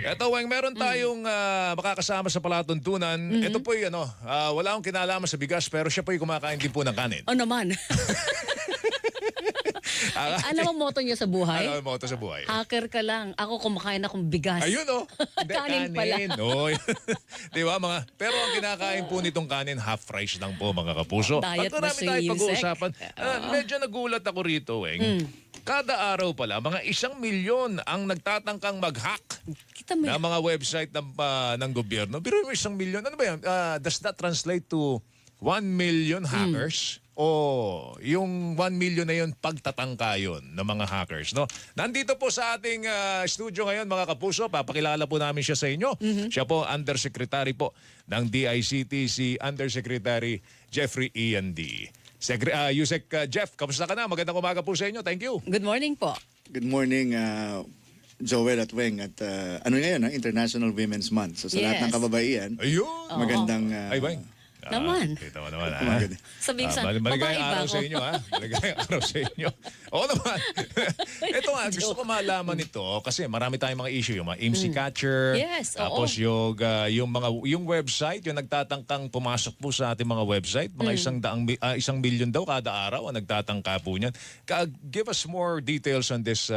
Eto, Weng, meron tayong makakasama sa palatuntunan. Ito po yung wala akong kinalaman sa bigas pero siya po yung kumakain din po ng kanin. O naman. Alam mo moto niya sa buhay? Ano mo ito sa buhay? Hacker ka lang. Ako kumakain akong bigas. Ayun Hindi, Kanin pala. Oh. Di ba pero ang kinakain po nitong kanin, half rice lang po mga kapuso. Diet At ba marami siya, tayong Yusek? pag-uusapan. Medyo nagulat ako rito, Weng. Kada araw pala, mga 1 milyon ang nagtatangkang mag-hack Kita mo na yan. mga website ng gobyerno. Pero yung 1 milyon, ano ba yan? Does that translate to 1 million hackers? O yung 1 million na yun, pagtatangka yun ng mga hackers, no? Nandito po sa ating studio ngayon, mga kapuso, papakilala po namin siya sa inyo. Siya po, Undersecretary po ng DICT, si Undersecretary Jeffrey Ian D. Yusek Jeff, kamusta ka na? Magandang umaga po sa inyo. Thank you. Good morning po. Good morning, Joel at Weng. At ano ngayon, International Women's Month. So sa lahat ng Yes. kababaihan, Ayun. magandang... Ay, Weng. Naman. Kita mo naman, Umaga din. Sabihin sa maligayang babae ba araw ako? sa inyo, ha? Maligayang araw sa inyo. Oo naman. Ito nga, gusto ko malaman ito kasi marami tayong mga issue. Yung mga IMSI catcher. Yes, Tapos yung website, yung nagtatangkang pumasok po sa ating mga website. Mga 1 milyon daw kada araw ang nagtatangka po niyan. Give us more details on this,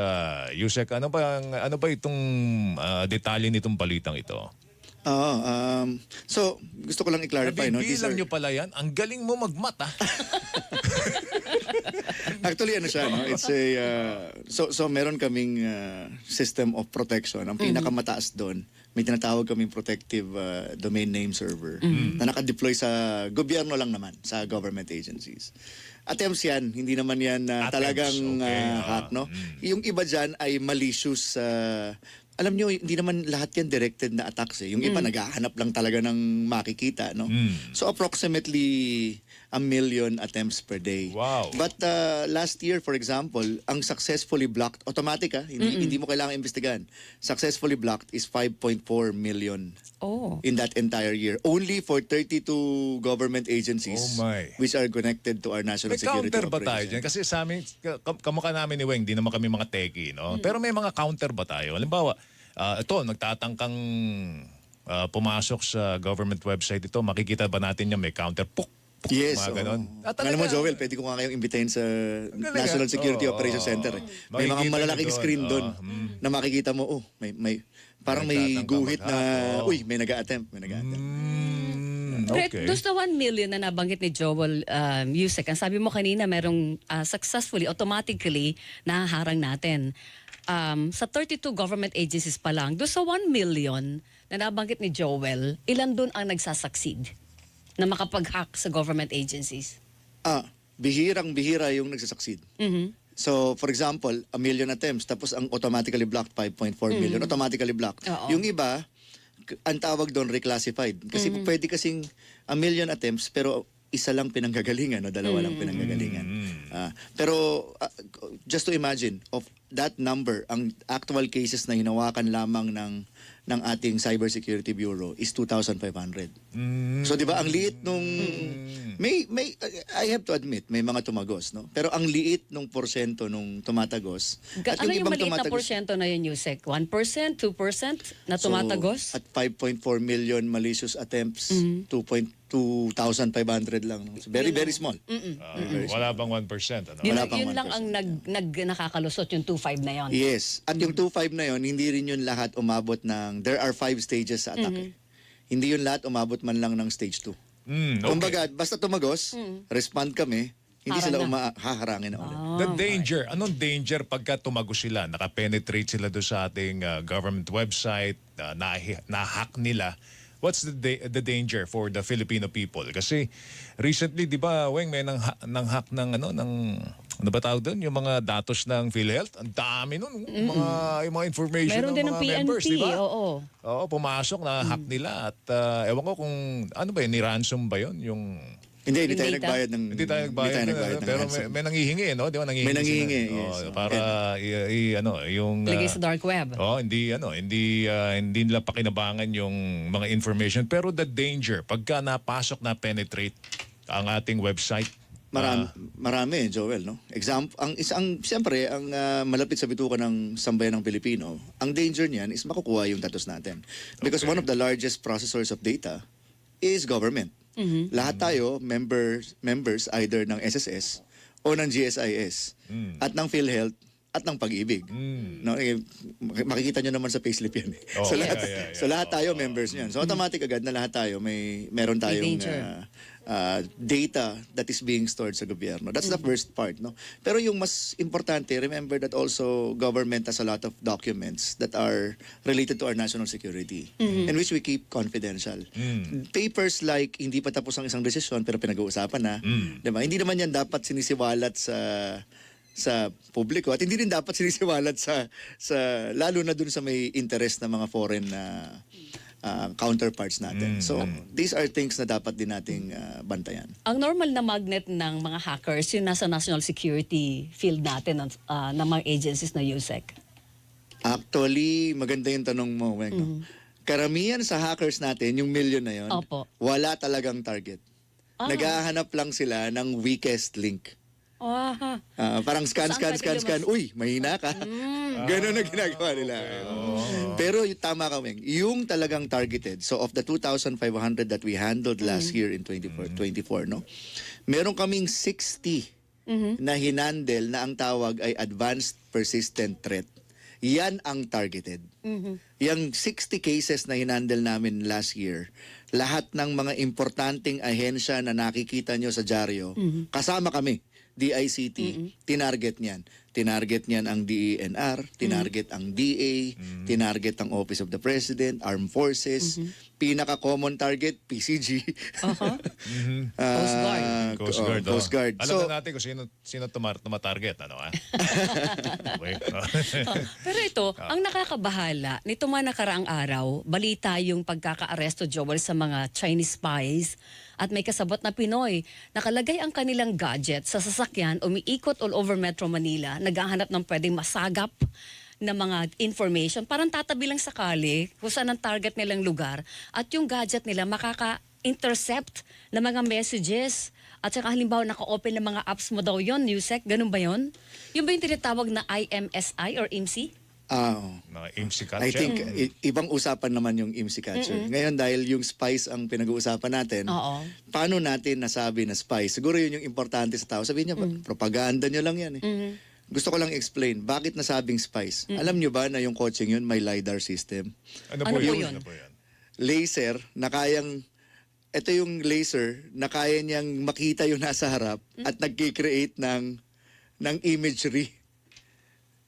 Yusek. Ano ba itong detalye nitong balitang ito? Oo. So, gusto ko lang i-clarify. No? Nabibilang nyo pala yan. Ang galing mo magmata. Actually, ano siya, no? It's a... so meron kaming system of protection. Ang pinakamataas doon, may tinatawag kaming protective domain name server na nakadeploy sa gobyerno lang naman, sa government agencies. Attempts yan, hindi naman yan talagang hack, no? Yung iba dyan ay malicious... alam nyo, hindi naman lahat yan directed na attacks eh. Yung iba naghahanap lang talaga ng makikita, no? So approximately 1 million attempts per day. Wow. But last year, for example, ang successfully blocked, automatic hindi mo kailangan imbestigahan. Successfully blocked is 5.4 million Oh. in that entire year. Only for 32 government agencies Oh my. which are connected to our national May security counter ba tayo operations. dyan? Kasi sa amin, kamukha namin ni Weng, di naman kami mga techie, no? Pero may mga counter ba tayo? Halimbawa, ito, nagtatangkang pumasok sa government website ito, makikita ba natin yung may counter? Puk! Yes. Mga ganon. Alam mo, Joel, pwede ko nga kayong imbitahin sa Galing, National Security Oo, Operations Center. May Makikita mga nyo malalaking doon, screen doon oo. na makikita mo, parang may Nagtatangka guhit na, mag-hack, oo. may nag-a-attempt. Okay. Doon sa 1 million na nabanggit ni Joel Yusek, ang sabi mo kanina merong successfully, automatically nahaharang natin. Sa 32 government agencies pa lang, doon sa 1 million na nabanggit ni Joel, ilan doon ang nagsasucceed na makapag-hack sa government agencies? Bihirang-bihira yung nagsasucceed. Mhm. So, for example, 1 million attempts, tapos ang automatically blocked, 5.4 million, automatically blocked. Oo. Yung iba, ang tawag doon, reclassified. Kasi pwede kasing 1 million attempts, pero isa lang pinanggagalingan o dalawa lang pinanggagalingan. Pero just to imagine, of that number, ang actual cases na hinawakan lamang ng ating Cybersecurity Bureau is 2,500. So 'di ba ang liit nung may I have to admit may mga tumagos, no? Pero ang liit nung porsyento nung tumatagos Ano yung maliit na porsyento na yun, Yusek? 1%? 2% na tumatagos? So, at 5.4 million malicious attempts, 2,500 lang. No? So, very small. Wala bang 1%? Ano? Yun, Wala pang yun lang 1%. ang nakakalusot, yung 2.5 na yun. Yes. At yung 2.5 na yon, hindi rin yun lahat umabot ng, there are 5 stages sa attack. Hindi yun lahat umabot man lang ng stage 2. Okay. Kumbaga, basta tumagos, respond kami, hindi Harang sila haharangin na ulit. The danger, anong danger pagka tumagos sila, nakapenetrate sila doon sa ating government website, na-hack nila? What's the danger for the Filipino people? Kasi recently, di ba, Weng, may nang-hack ng ano ba tawag doon? Yung mga datos ng PhilHealth. Ang dami nun. Yung mga information Meron ng din ng mga members, PNP, di ba? oo. Oo, pumasok, na-hack nila. At ewan ko kung, ano ba yun, ni-ransom ba yun? Yung... Hindi tayo Yung data? nagbayad ng Hindi tayo nagbayad, ng pero ransom. may nangihingi, no? Di ba nangihingi? May nangihingi, sila? yes. Para yung Lagay sa dark web. hindi nila pakinabangan yung mga information, pero the danger pagka napasok na penetrate ang ating website, Marami, Joel, no? Siyempre, ang malapit sa bituka ng sambayan ng Pilipino, ang danger niyan is makukuha yung datos natin. Because one of the largest processors of data is government. Lahat tayo, members either ng SSS o ng GSIS at ng PhilHealth at ng Pag-ibig. No, makikita nyo naman sa payslip yan. Oh, so, lahat, yeah. so lahat tayo members niyan. So automatic agad na lahat tayo meron tayong danger. data that is being stored sa gobyerno. That's the first part, no? Pero yung mas importante, remember that also government has a lot of documents that are related to our national security in which we keep confidential. Papers like hindi pa tapos ang isang desisyon pero pinag-uusapan na, 'di ba? Hindi naman yan dapat sinisiwalat sa publiko at hindi rin dapat sinisiwalat sa lalo na dun sa may interest ng mga foreign counterparts natin. So, these are things na dapat din nating bantayan. Ang normal na magnet ng mga hackers, yung nasa national security field natin ng mga agencies na USEC. Actually, maganda yung tanong mo, Weng. No? Karamihan sa hackers natin, yung million na yon, Opo. wala talagang target. Naghahanap lang sila ng weakest link. Parang scan. Uy, mahina ka. Ganun na ginagawa nila. Pero tama ka, Weng. Yung talagang targeted, so of the 2,500 that we handled last year in 24, no? Meron kaming 60 na hinandle na ang tawag ay advanced persistent threat. Yan ang targeted. Yung 60 cases na hinandle namin last year, lahat ng mga importanteng ahensya na nakikita nyo sa dyaryo, kasama kami. DICT, tinarget niyan. Tinarget niyan ang DENR, tinarget ang DA, tinarget ang Office of the President, Armed Forces, pinaka-common target, PCG. Coast Guard. Coast Guard. Alam na natin kung sino tumatarget, ano Okay. Pero ito, ang nakakabahala, nito mga nakaraang araw, balita yung pagkaka-aresto, Joel, sa mga Chinese spies at may kasabot na Pinoy. Nakalagay ang kanilang gadget sa sasakyan, umiikot all over Metro Manila, naghahanap ng pwedeng masagap na mga information. Parang tatabi lang sakali kung saan ang target nilang lugar at yung gadget nila makaka-intercept ng mga messages. At saka halimbawa naka-open ng mga apps mo daw yun, USEC, ganun ba yun? Yun ba yung tinatawag na IMSI or IMSI? Mga IMSI catcher. I think ibang usapan naman yung IMSI catcher. Ngayon dahil yung spies ang pinag-uusapan natin, paano natin nasabi na spies? Siguro yun yung importante sa tao. Sabihin niya, propaganda niyo lang yan eh. Gusto ko lang explain, bakit nasabing spies? Alam niyo ba na yung coaching yun may LiDAR system? Ano po yun? Laser na kayang, ito yung laser na kaya niyang makita yung nasa harap at nag-create ng imagery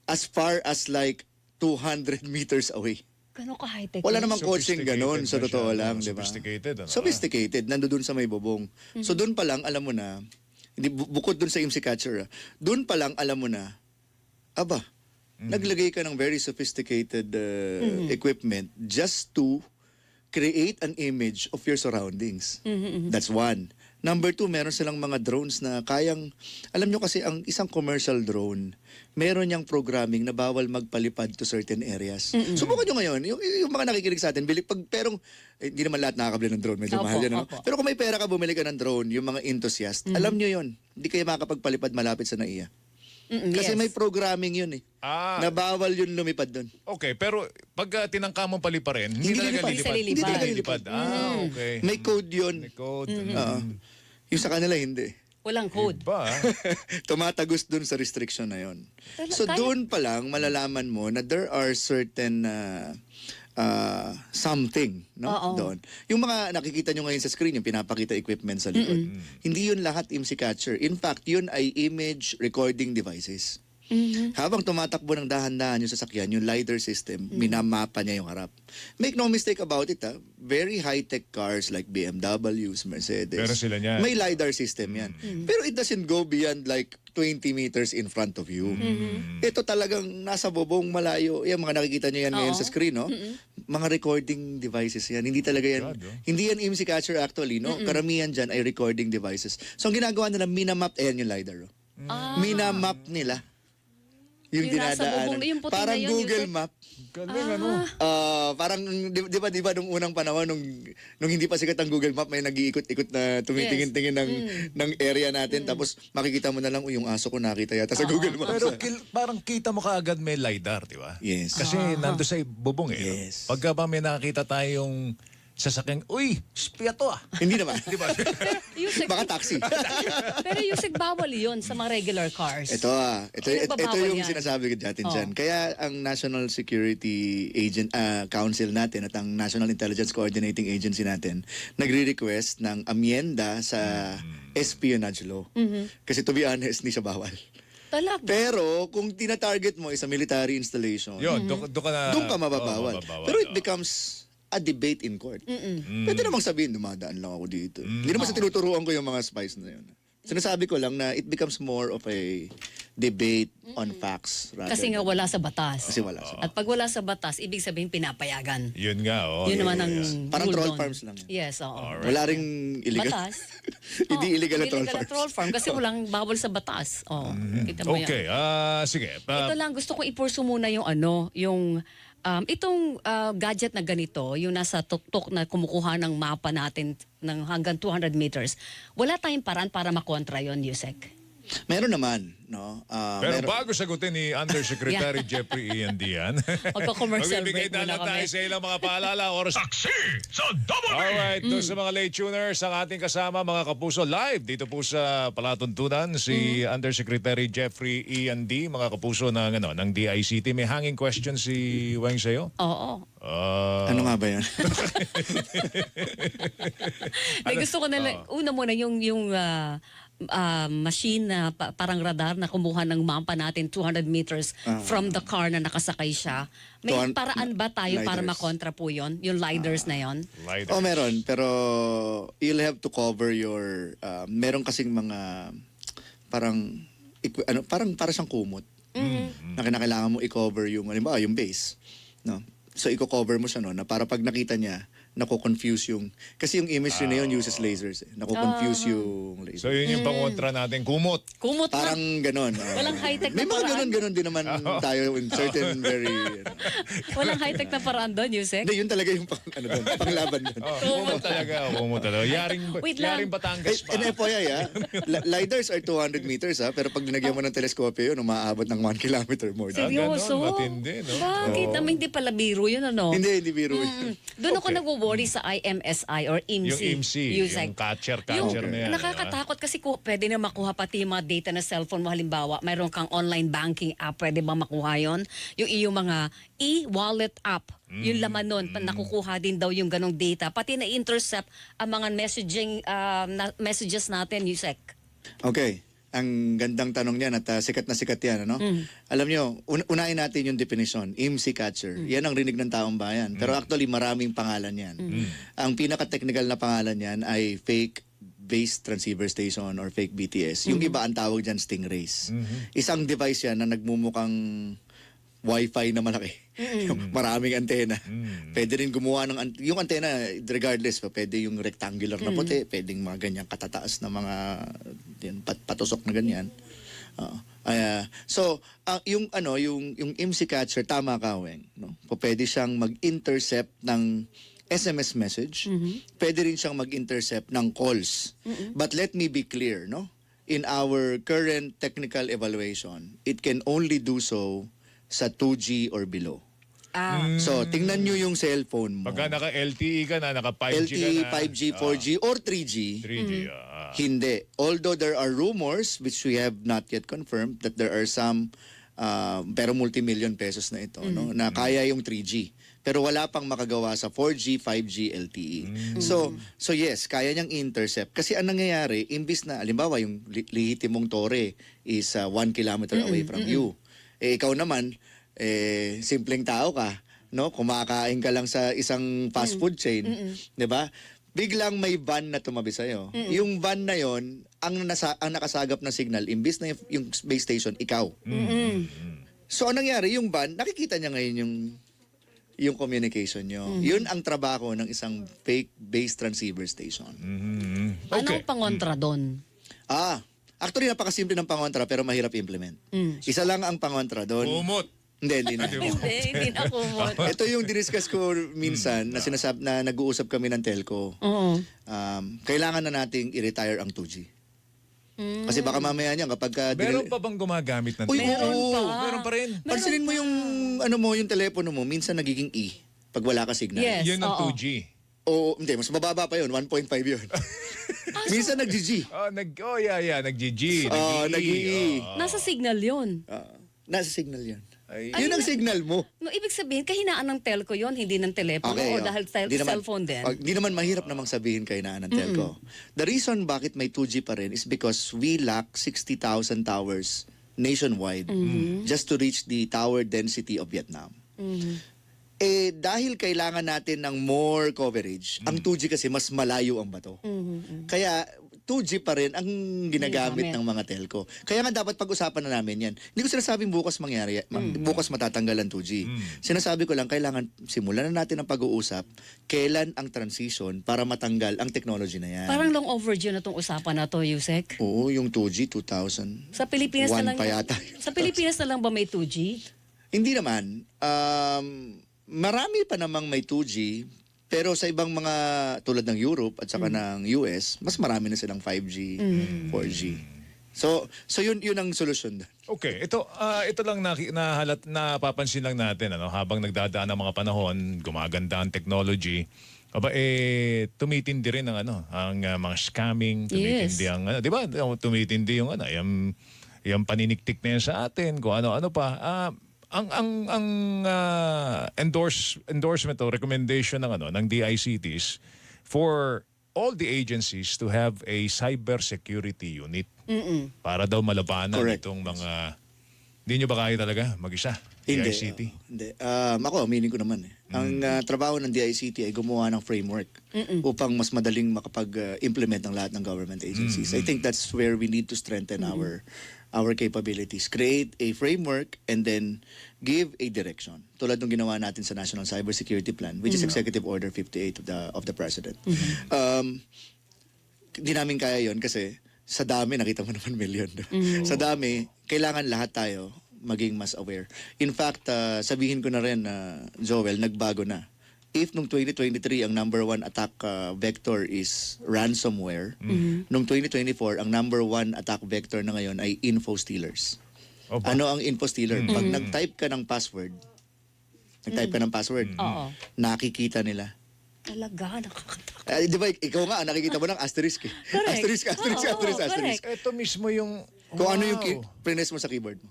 as far as like 200 meters away. Gano'n ka high-tech? Wala namang coaching ganun, sa totoo lang, di ba? Sophisticated, ano? Sophisticated, nandoon sa may bubong. So doon pa lang, alam mo na, hindi, bukod doon sa IMSI catcher, doon pa lang, alam mo na, naglagay ka ng very sophisticated equipment just to create an image of your surroundings. That's one. Number two, meron silang mga drones na kayang, alam nyo kasi ang isang commercial drone, meron niyang programming na bawal magpalipad to certain areas. Subukan nyo ngayon, yung mga nakikinig sa atin, pero hindi naman lahat nakakabili ng drone, medyo mahal yan. No? Pero kung may pera ka, bumili ka ng drone, yung mga enthusiast, alam nyo yon, hindi kayo makakapagpalipad malapit sa NAIA. Kasi may programming yun eh. Na bawal yun lumipad doon. Okay, pero pag tinangka mong paliparin, hindi talaga lilipad. Hindi talaga lilipad. Okay. May code yun. May code. Yung sa kanila hindi. Walang code. Iba. Tumatagos dun sa restriction na yon. So doon pa lang malalaman mo na there are certain something doon. Yung mga nakikita nyo ngayon sa screen, yung pinapakita equipment sa likod. Hindi yun lahat IMSI catcher. In fact, yun ay image recording devices. Habang tumatakbo ng dahan-dahan yung sasakyan, yung LiDAR system, minamapa niya yung harap. Make no mistake about it, very high-tech cars like BMWs, Mercedes. Pero sila niyan. May LiDAR system yan. Pero it doesn't go beyond like 20 meters in front of you. Ito talagang nasa bubong malayo. Yung mga nakikita nyo yan ngayon sa screen, no? Mga recording devices yan. Hindi talaga yan. Hindi yan IMSI catcher actually, no? Karamihan dyan ay recording devices. So ang ginagawa nila, minamap, ayan yung LiDAR. Minamap nila yung Yung nasa dinadaanan. bubong na yung puti Parang na yun, Google Yusek. Map. Galing ano. Parang di ba nung unang panahon nung hindi pa sikat ang Google Map, may nag-iikot-ikot na tumitingin-tingin ng area natin, tapos makikita mo na lang yung aso ko nakita yata sa Google Maps. Pero parang kita mo kaagad may LiDAR, di ba? Yes. Kasi nando sa bubong eh. no? Yes. Pagka ba may nakakita tayong sasakyan, uy, spia to ah. Hindi naman. Di ba? Yusek, Baka taxi. pero Yusek, bawal yun sa mga regular cars. Ito Ano ba ito bawal yung yan? sinasabi ko natin dyan. Kaya ang National Security Council natin at ang National Intelligence Coordinating Agency natin nagre-request ng amyenda sa espionage law. Kasi to be honest, hindi siya bawal. Talaga. Pero kung tina-target mo is a military installation, Yun, doon ka na... doon ka mababawal. mababawal, Pero it oo. becomes a debate in court. Pwede namang sabihin, dumadaan lang ako dito. Hindi naman sa tinuturuan ko yung mga spies na yun. Sinasabi ko lang na it becomes more of a debate on facts. rather Kasi nga than- wala sa batas. Kasi wala sa At pag wala sa batas, ibig sabihin pinapayagan. Yun nga, oh. Yun naman ang Parang rule troll doon. farms lang yan. Yes, oo. Wala ring illegal. Batas. Hindi illegal na troll illegal farms. troll farm kasi walang bawal sa batas. Oh, kita mo yan. Okay, sige. Ito lang, gusto kong ipurso muna yung itong gadget na ganito, yung nasa tuktok na kumukuha ng mapa natin ng hanggang 200 meters, wala tayong paraan para makontra yon, Yusek. Meron naman, no? Pero meron. bago sagutin ni Undersecretary Jeffrey Ian Dian, Magko-commercial magbibigay break na muna tayo kami. sa ilang mga paalala oras. Taxi sa Double B! Alright, doon sa mga late tuners, ang ating kasama mga kapuso live dito po sa Palatuntunan, si Undersecretary Jeffrey Ian D, mga kapuso ng DICT. May hanging question si Weng sa'yo? Oo. Ano nga ba yan? Gusto ko na lang, una muna yung machine na parang radar na kumuha ng mapa natin 200 meters from the car na nakasakay siya. May paraan ba tayo para lidars. makontra po yon? Yung lidars na yon? Light. Meron. Pero you'll have to cover your... meron kasing mga parang... para siyang kumot. Na kinakailangan mo i-cover yung, halimbawa, yung base. No? So, i-cover mo siya, no? Na para pag nakita niya, nako-confuse yung... Kasi yung imagery na yun uses lasers. Nako-confuse yung laser. So yun yung pangontra natin, kumot. Kumot na. Parang ganon. Walang high-tech na May mga paraan. ganon din naman tayo in certain very... Walang high-tech na paraan doon, Yusek? Hindi, yun talaga yung panglaban doon. Kumot talaga, kumot talaga. Wait lang. Yaring Batangas pa. In FYI, lidars are 200 meters, pero pag dinagyan mo ng teleskopyo yun, umaabot ng 1 kilometer more. Seryoso? ganon, matindi, no? Bakit? Hindi pala biro yun, ano? Hindi biro yun. Doon ako Okay. nagwo-worry sa IMSI or IMSI. Yung IMSI, Yusek. yung catcher Yung na yan. nakakatakot kasi pwede na makuha pati yung mga data na cellphone mo. Halimbawa, mayroon kang online banking app, pwede ba makuha yon? Yung iyong mga e-wallet app, yung laman nun, nakukuha din daw yung ganong data. Pati na-intercept ang mga messages natin, Yusek. Okay. Ang gandang tanong niyan at sikat na sikat yan. Ano? Alam nyo, unahin natin yung definition. IMSI catcher. Yan ang rinig ng taong bayan. Pero actually, maraming pangalan yan. Ang pinaka-technical na pangalan yan ay fake base transceiver station or fake BTS. Yung iba ang tawag dyan stingrays. Isang device yan na nagmumukhang Wi-Fi na malaki. Maraming antena. Pwede rin gumawa ng... yung antena, regardless, pwede yung rectangular na puti, pwedeng mga ganyang katataas na mga patusok na ganyan. Yung IMSI catcher, tama ka, Weng. No? Pwede siyang mag-intercept ng SMS message. Pwede rin siyang mag-intercept ng calls. But let me be clear, no? In our current technical evaluation, it can only do so sa 2G or below. So, tingnan nyo yung cellphone mo. Pagka naka-LTE ka na, naka-5G ka LTE, na. 5G, 4G, or 3G. 3G. Hindi. Although there are rumors, which we have not yet confirmed, that there are some, pero multi-million pesos na ito, no, na kaya yung 3G. Pero wala pang makagawa sa 4G, 5G, LTE. So yes, kaya niyang intercept. Kasi ang nangyayari, imbis na, alimbawa, yung lihitimong tore is 1 kilometer away from you. Ikaw naman, simpleng tao ka, no? Kumakain ka lang sa isang fast food chain, 'di ba? Biglang may van na tumabi sa'yo. Yung van na yon, ang nakasagap na signal, imbis na yung base station, ikaw. So, anong nangyari? Yung van, nakikita niya ngayon yung communication nyo. Yun ang trabaho ng isang fake base transceiver station. Okay. Anong pangontra doon? Actually, napakasimple ng pangontra pero mahirap implement. Isa lang ang pangontra doon. Umot. Hindi na. Hindi na kumot. Ito yung diniscuss ko minsan na sinasab na nag-uusap kami ng telco. Oo. Kailangan na nating i-retire ang 2G. Kasi baka mamaya niyan kapag Meron pa bang gumagamit ng Uy, Meron oo. pa. Meron pa rin. Pansinin mo yung yung telepono mo, minsan nagiging E pag wala ka signal. Yes. Yun ang oo. 2G. O hindi, mas mababa pa yun, 1.5 yun. minsan nag-GG. Nag-GG. nag-E. Nasa signal yun. Nasa signal yun. Ay, Yun ang signal mo. No, ibig sabihin, kahinaan ng telco yon, hindi ng telepono o dahil Di naman- cellphone din. Di naman mahirap namang sabihin kay naan ng telco. The reason bakit may 2G pa rin is because we lack 60,000 towers nationwide just to reach the tower density of Vietnam. Eh, dahil kailangan natin ng more coverage, ang 2G kasi mas malayo ang bato. Kaya 2G pa rin ang ginagamit ng mga telco. Kaya nga dapat pag-usapan na namin yan. Hindi ko sinasabing bukas mangyari, bukas matatanggal ang 2G. Sinasabi ko lang, kailangan simulan na natin ang pag-uusap kailan ang transition para matanggal ang technology na yan. Parang long overdue na tong usapan na to, Yusek. Oo, yung 2G, 2000. Sa Pilipinas na lang. pa yata. Sa Pilipinas na lang ba may 2G? Hindi naman. Marami pa namang may 2G, pero sa ibang mga tulad ng Europe at saka ng US, mas marami na silang 5G, 4G. So yun ang solusyon doon. Okay, ito lang napapansin lang natin habang nagdadaan ang mga panahon, gumaganda ang technology. Tumitindi rin ang mga scamming, tumitindi ang 'di ba? Tumitindi yung yung paniniktik na yan sa atin, kung ano-ano pa. Ang endorsement o recommendation ng DICTs for all the agencies to have a cybersecurity unit para daw malabanan Correct. itong mga hindi nyo ba kaya talaga mag-isa? Hindi. DICT? Hindi. Ako, aminin ko naman. Ang trabaho ng DICT ay gumawa ng framework upang mas madaling makapag-implement ng lahat ng government agencies. I think that's where we need to strengthen our capabilities. Create a framework and then give a direction. Tulad ng ginawa natin sa National Cybersecurity Plan, which is Executive Order 58 of the President. Hindi namin kaya yon kasi sa dami, nakita mo naman million. Sa dami, kailangan lahat tayo maging mas aware. In fact, sabihin ko na rin, Joel, nagbago na. If nung 2023 ang number one attack vector is ransomware, nung 2024 ang number one attack vector na ngayon ay info stealers. Opa. Ano ang info stealer? Pag nag-type ka ng password, nakikita nila. Talaga, nakakatakot. Di ba, ikaw nga, nakikita mo ng asterisk. Correct. Asterisk. Correct. Ito mismo yung Kung ano yung prines mo sa keyboard mo.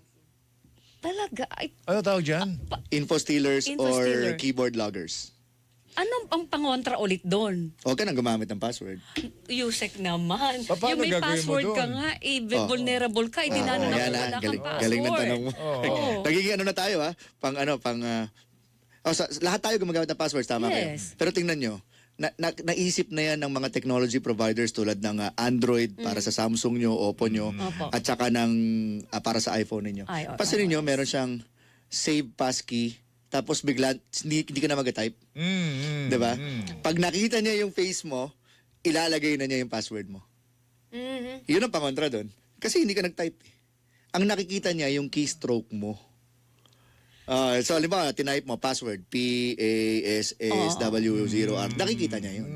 Talaga. Ay, ano tawag dyan? Info stealers Info or stealer. keyboard loggers. anong ang pangontra ulit doon? Huwag ka nang gumamit ng password. Yusek naman. Paano Yung may gagawin mo password ka doon? nga, vulnerable ka, hindi na Yan na, wala kang password. galing ng tanong mo. Oo. Nagiging ano na tayo ha? Lahat tayo gumagamit ng passwords, tama kayo. Yes. Pero tingnan nyo, naisip na yan ng mga technology providers tulad ng Android para sa Samsung nyo, Oppo nyo, Opo. at saka para sa iPhone ninyo. Pansinin nyo, meron siyang save passkey, tapos bigla, hindi ka na mag-type. Diba? Pag nakita niya yung face mo, ilalagay na niya yung password mo. Yun ang pangontra doon. Kasi hindi ka nag-type. Ang nakikita niya yung keystroke mo. So, halimbawa, tinype mo, password, PASSW0R. Nakikita niya yun.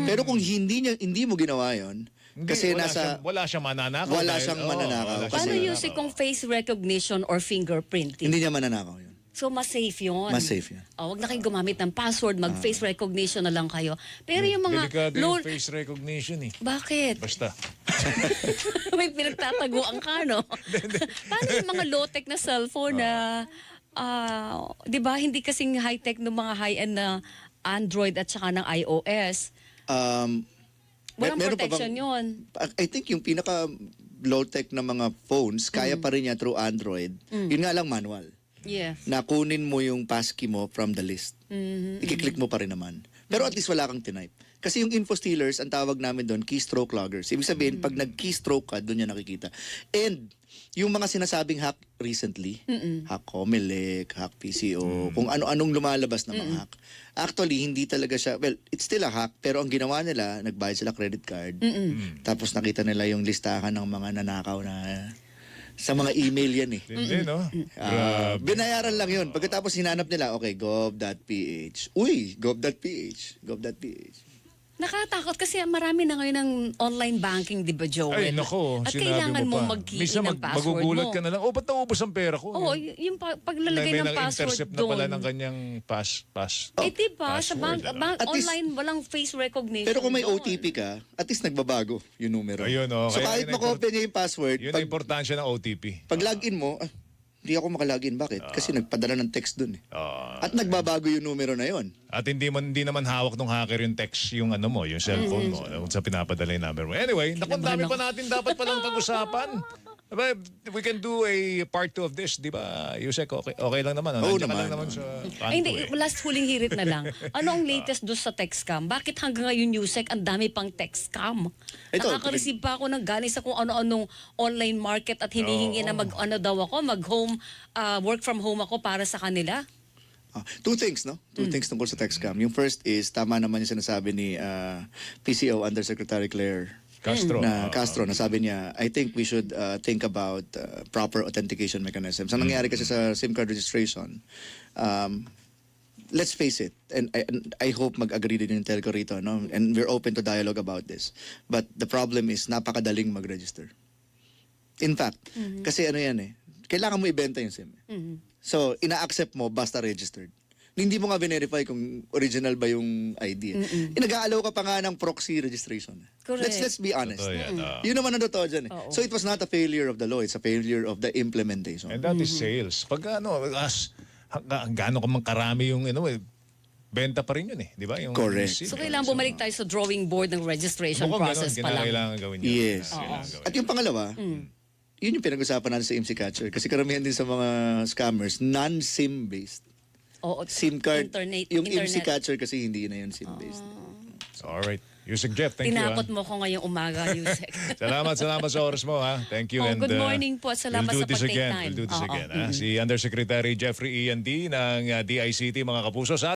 Pero kung hindi mo ginawa yun, kasi wala siyang mananakaw. Wala siyang mananakaw. Paano Kasi- Yusek kung face recognition or fingerprinting? hindi niya mananakaw yun. So, mas safe yun. Mas safe yun. Huwag na kayong gumamit ng password, mag-face recognition na lang kayo. Pero yung mga Delikado low... yung face recognition eh. Bakit? Basta. May pinagtataguan ka, no? Paano yung mga low-tech na cellphone na... di ba, hindi kasing high-tech ng mga high-end na Android at saka ng iOS. Walang Meron pa protection bang- yun. I think yung pinaka low-tech na mga phones, kaya pa rin niya through Android. Yun nga lang manual. Yes. na kunin mo yung passkey mo from the list. I-click mo pa rin naman. Pero at least wala kang tinype. Kasi yung info stealers, ang tawag namin doon, keystroke loggers. Ibig sabihin, pag nag-keystroke ka, doon yan nakikita. And yung mga sinasabing hack recently, hack Comelec, hack PCO, kung ano-anong lumalabas na mga hack, actually, hindi talaga siya, well, it's still a hack, pero ang ginawa nila, nagbayad sila credit card, tapos nakita nila yung listahan ng mga nanakaw na sa mga email yan eh. Hindi, no? Binayaran lang yun. Pagkatapos hinanap nila, okay, gov.ph. Uy, gov.ph. Gov.ph. Nakatakot kasi marami na ngayon ng online banking, di ba, Joel? Ay, nako, At sinabi kailangan mo mo pa. mag-key Minsan ng password magugulat mo. ka na lang, ba't naubos ang pera ko? Oo, yung paglalagay May ng password intercept na doon. pala ng kanyang pass. Eh, di ba, sa bank, password, ano? bank At least- online, walang face recognition. Pero kung may doon. OTP ka, at least nagbabago yung numero. Ayun, oh, So kaya kahit yun ang makopya niya yung password, Yun ang importansya ng OTP. pag login mo, hindi ako makalogin. Bakit? Kasi nagpadala ng text dun eh. Ah. At nagbabago yung numero na yon. At hindi naman hawak ng hacker yung text, yung ano mo, yung cellphone mo, kung sa pinapadala yung number mo. Anyway, naku, ang dami pa natin dapat palang pag-usapan. Diba, we can do a part 2 of this, di ba? Yusek, okay lang naman. Oo Nandiyan ka naman. lang naman sa Ay, hindi, kanto, eh. last huling hirit na lang. Ano ang latest doon sa text scam? Bakit hanggang ngayon, Yusek, ang dami pang text scam? Ito, Nakaka-receive pa ako ng galing sa kung ano-anong online market at hinihingi na mag-ano daw ako, mag-home, work from home ako para sa kanila. Two things, no? Two things tungkol sa text scam. Yung first is, tama naman yung sinasabi ni PCO Undersecretary Claire Castro. Castro, na sabi niya, I think we should think about proper authentication mechanisms. Ang nangyari kasi sa SIM card registration, let's face it, and I hope mag-agree din yung telco rito, no? And we're open to dialogue about this. But the problem is, napakadaling mag-register. In fact, kasi ano yan eh, kailangan mo ibenta yung SIM. So, ina-accept mo basta registered. Hindi mo nga verify kung original ba yung ID. Nag-aalaw ka pa nga ng proxy registration. Correct. Let's be honest. Totoo yan, Yun naman ang totoo dyan eh. Oo. So it was not a failure of the law, it's a failure of the implementation. And that is sales. Pag gaano ka man karami yung, benta pa rin yun eh. Di ba? Yung Correct. SIM, So, eh. kailangan bumalik tayo sa drawing board ng registration Mukhang process ganun, pa lang. kailangan gawin yun. Yes. Kailangan gawin At yung pangalawa, yun yung pinag-usapan natin sa IMSI Catcher. Kasi karamihan din sa mga scammers, non-SIM based. Oo, SIM card, yung IMSI internet. Catcher kasi hindi na yun SIM based. Alright. Yusek Jeff, thank you. Tinakot mo ko ngayong umaga, Yusek. Salamat sa oras mo, ha? Thank you. Oh, and good morning po at salamat we'll do sa this pag-take again. time. We'll do this Oo. again. Ha? Si Undersecretary Jeffrey E. ng DICT, mga kapuso. Sa